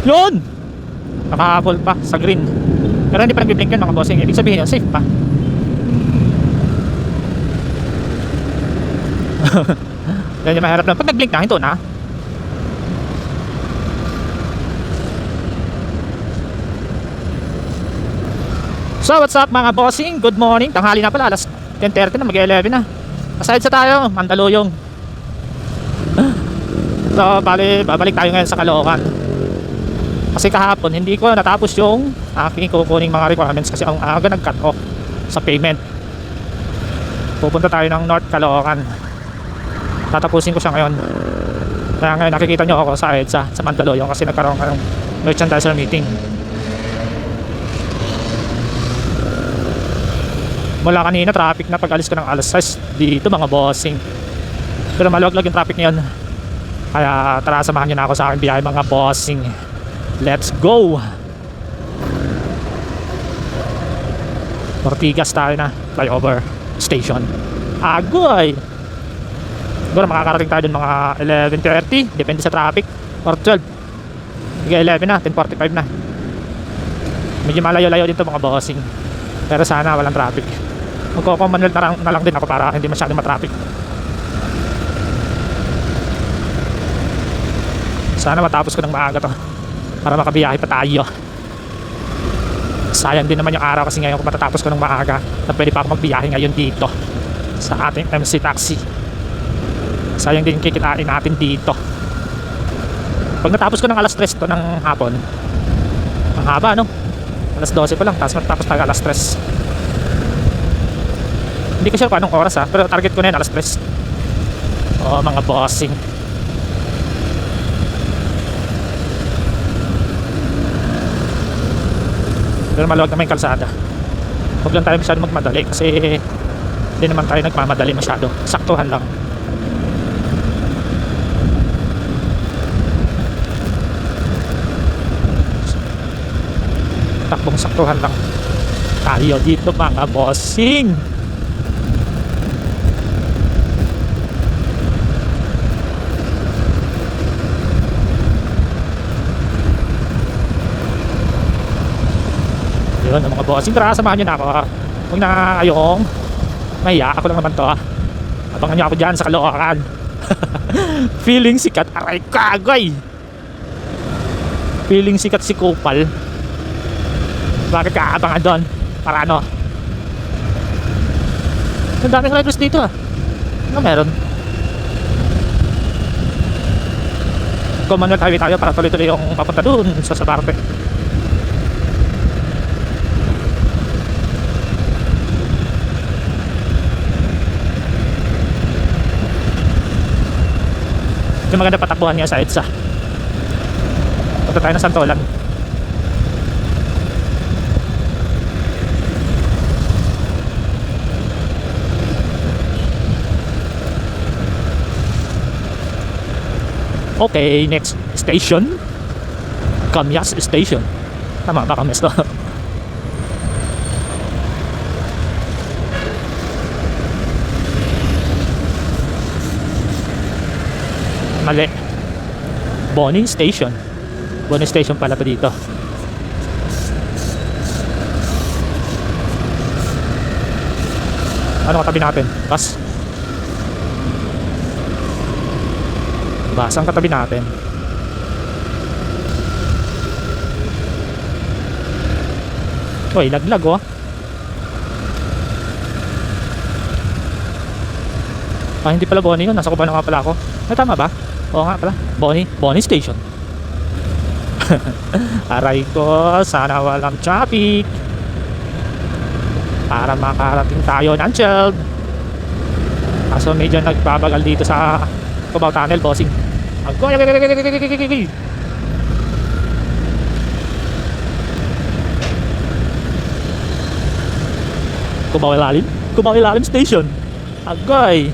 Yun! Nakahabol pa sa green. Pero hindi pa nag-blink yun mga bossing. Ibig sabihin yun, safe pa. Yan yung mahirap lang. Pag nag-blink na, hinto na. So what's up mga bossing? Good morning. Tanghali na pala. Alas 10:30 na, mag-11 na. Aside sa tayo, Mandaluyong. So bali, babalik tayo ngayon sa Caloocan. Kasi kahapon hindi ko natapos yung aking kukuning mga requirements kasi ang aga nag-cut off sa payment. Pupunta tayo ng North Caloocan. Tatapusin ko siya ngayon. Kaya ngayon nakikita nyo ako sa EDSA sa Mandaluyong kasi nagkaroon ng merchandiser meeting. Mula kanina traffic na pag alis ko ng alas 6 dito mga bossing. Pero maluwag yung traffic ngayon. Kaya tara samahan nyo na ako sa aking biyahe mga bossing. Let's go! Ortigas tayo na flyover station. Agoy! Siguro makakarating tayo dun mga 11:30. Depende sa traffic. Or 12. Sige 11 na, 10:45 na. Medyo malayo-layo dito mga bossing. Pero sana walang traffic. Magko-commonwealth na lang din ako para hindi masyadong matraffic. Sana matapos ko ng maaga to para makabiyahe pa tayo. Sayang din naman yung araw kasi ngayon kung matatapos ko ng maaga na pwede pa ako magbiyahe ngayon dito sa ating MC Taxi. Sayang din kikitain natin dito. Pag natapos ko ng alas 3 to ng hapon, ang haba no, alas 12 pa lang tapos matapos tayo alas 3. Hindi ko sure kung anong oras pero target ko na yun alas 3. Oh mga bossing, pero maluwag naman yung kalsada. Huwag lang tayo masyado magmadali kasi hindi naman tayo nagmamadali masyado. Saktuhan lang. Takbong saktuhan lang tayo dito mga bossing. Yun mga bossing, tara samahan nyo na ako. Huwag na kayong mahiya, ako lang naman to. Abangan nyo ako dyan sa Caloocan. Feeling sikat, aray kagay. Feeling sikat si Kupal. Bakit ka abangan doon? Para ano? Ang daming riders dito Ano meron? Commonwealth Highway tayo para tuloy-tuloy yung papunta doon sa Sabarte. Yung maganda patakbuhan niya sa EDSA. Punta tayo ng Santolan. Okay, next station, Kamyas Station. Tama ba Kamyas to? Mali. Bonnie Station. Bonnie Station pala pa dito. Ano katabi natin? Bus. Bus ang katabi natin. Uy, laglag hindi pala Bonnie yun. Nasa Cubano nga pala ako. Ay, tama ba? Oo nga pala. Bonnie Station. Aray ko, sana walang traffic para makarating tayo ng Cheld. Kaso medyo nagbabagal dito sa Cubao Tunnel, bossing. Agoy! Cubao Ilalim? Cubao Ilalim Station. Agoy!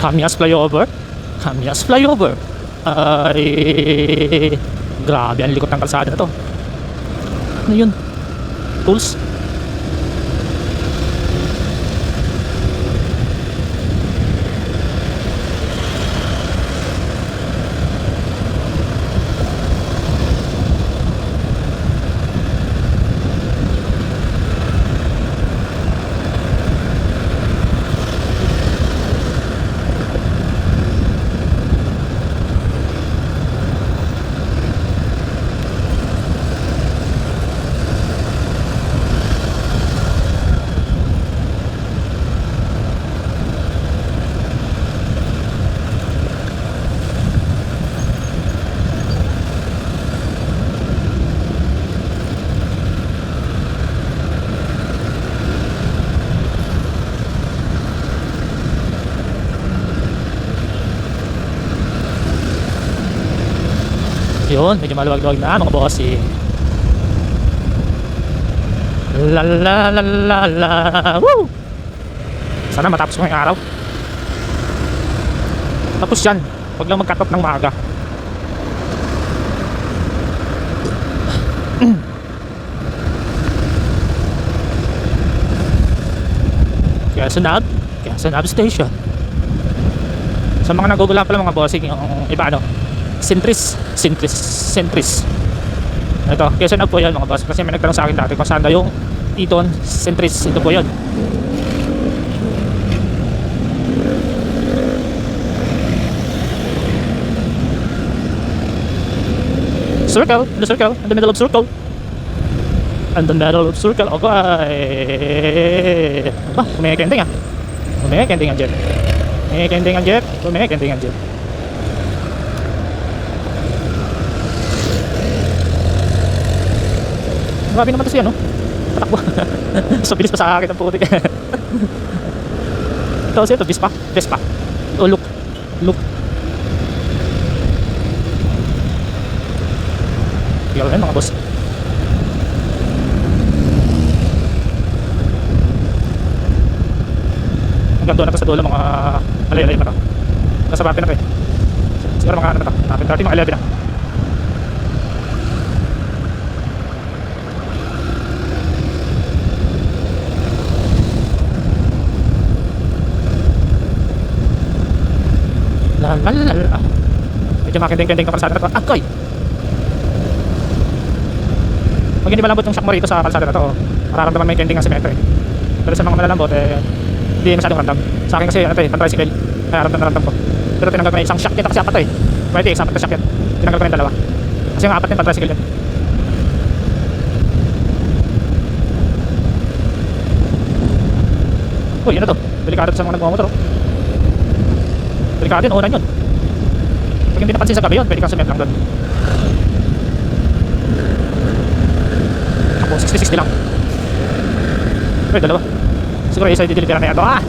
Kamias flyover. Kamias flyover. Ay, grabe ang likot ng kalsada na to. Ano yun? Tools? Yun, medyo maluwag-luwag na mga boss eh. La la la la la. Woo! Sana matapos ko ngayong araw. Tapos yan, wag lang mag-cut off ng maaga. Quezon Ave Station. Sa mga nagugula pala mga bossing, yung iba ano, Sentris. Ito, Quezon Ave po yan mga boss. Kasi may nagtanong sa akin dati kung saan daw yung Eton Sentris. Ito po yun. Circle, in the circle, in the middle of circle. In the middle of circle, okay. Ba, kumikending ah. Kumikending ang jet. Kumikending ang jet. Kumikending ang jet. Grabe naman to siya, no? Patakbo. So, bilis pa sa akin ang putik. Ito siya, ito, Vespa. Oh, look. Tigil rin, mga boss. Hanggang doon na ito sa dulo, mga alay-alay na ito. Nasa bapi na ito eh. Siguro mga ano na ito. 30, mga 11 na. Lalalala. Medyo makinding-kinding ng kalsada na ito. Agoy! Pag hindi malambot yung shock mo rito sa kalsada na ito, mararamdaman may kending ng semento eh. Pero sa mga malalambot eh, hindi masyadong ramdam. Sa akin kasi ano ito eh, pan-tricycle. Kaya ramdam na ramdam ko. Pero tinanggal ko na isang shock dito kasi apat ito eh. Pwede isang apat na shock yan. Tinanggal ko na yung dalawa. Kasi yung apat din pan-tricycle yan. Uy, yun na to. Delikado sa mga nagmamotor oh. Delikado yun, unan yun. Pag hindi napansin sa gabi yun, pwede kang sumit lang doon. Ako, 60-60 lang. Uy, dalawa. Siguro isa i-deliveran na yan to. Ah!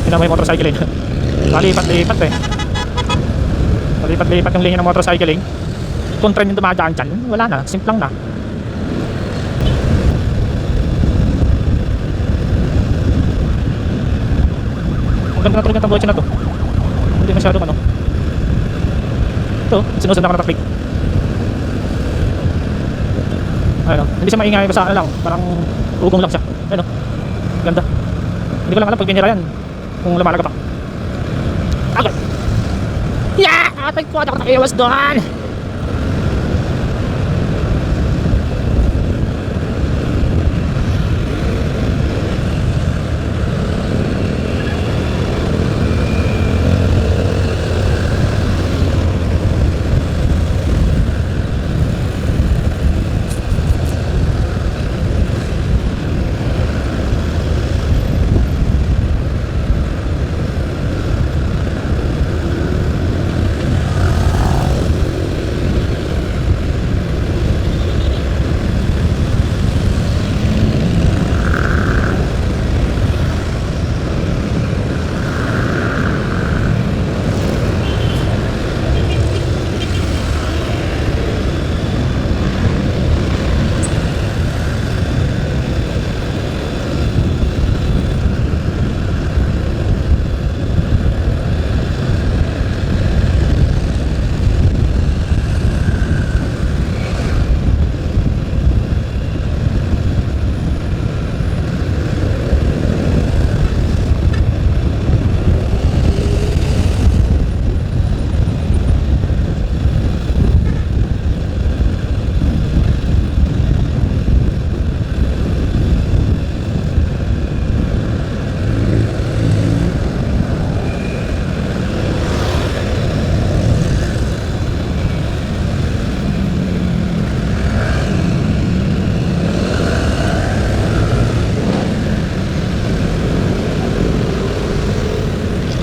Tignan mo yung motorcycling. Malipat-lipat eh. Malipat-lipat yung linya ng motorcycling. Kung trend yung dumadaan dyan, wala na, simplang na. Maganda na talaga itong kotse na to. Hindi masyadong ano. Ito, sinusundan ko ng traffic. Ayun, hindi siya maingay, basta ano lang, parang ugong lang siya. Ayun, ganda. Hindi ko lang alam pag binira yan, kung lumalaga pa. Okay. Yeah! Atay ko, ako nakiiwas doon.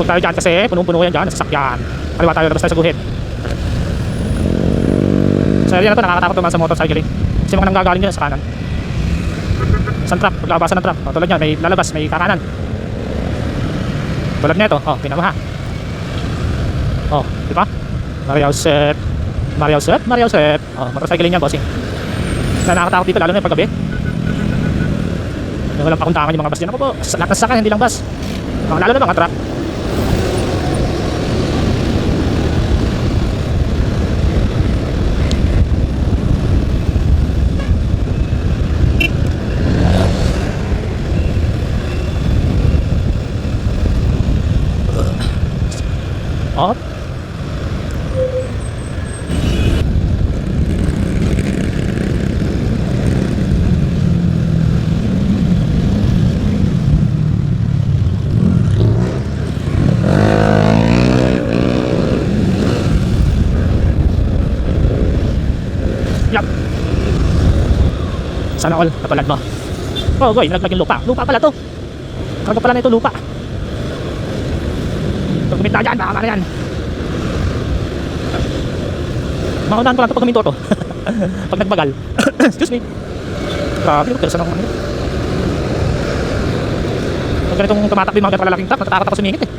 Huwag tayo dyan kasi punong-puno yan dyan, nasasakyan. Kaliwa tayo, labas tayo sa guhit. So area na to, nakakatakot naman sa motorcycling. Kasi mga nanggagaling dyan sa kanan. Isang trap, paglabasan ng trap. O, tulad yan, may lalabas, may kakanan. Tulad nito, oh, pinamaha. Oh, di ba? Mario set. Mario set, Mario set. Oh, motorcycling yan, bossing. Na nakakatakot dito, lalo na yung paggabi. Yung walang pakuntangan yung mga bus dyan. Ako po, lahat ng sasakyan, hindi lang bus. Lalo na mga truck. Up. Yup. Sana all, katulad mo. Oh, goy, nalaglag yung lupa. Lupa pala to. Karga pala na ito lupa. Pag kumita dyan, baka yan. Maunahan ko lang ito pag huminto to. Pag nagbagal. Excuse me. Grabe, pero saan ako ano. Pag ganitong tumatakbo yung mga ganitong lalaking truck, natatakot ako sumingit eh.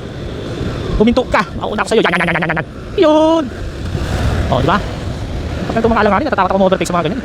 Huminto ka, mauuna ako sa'yo. Yan. Yun. O, diba? Pag ganitong mga alanganin, natatakot ako ma-overtake sa mga ganyan.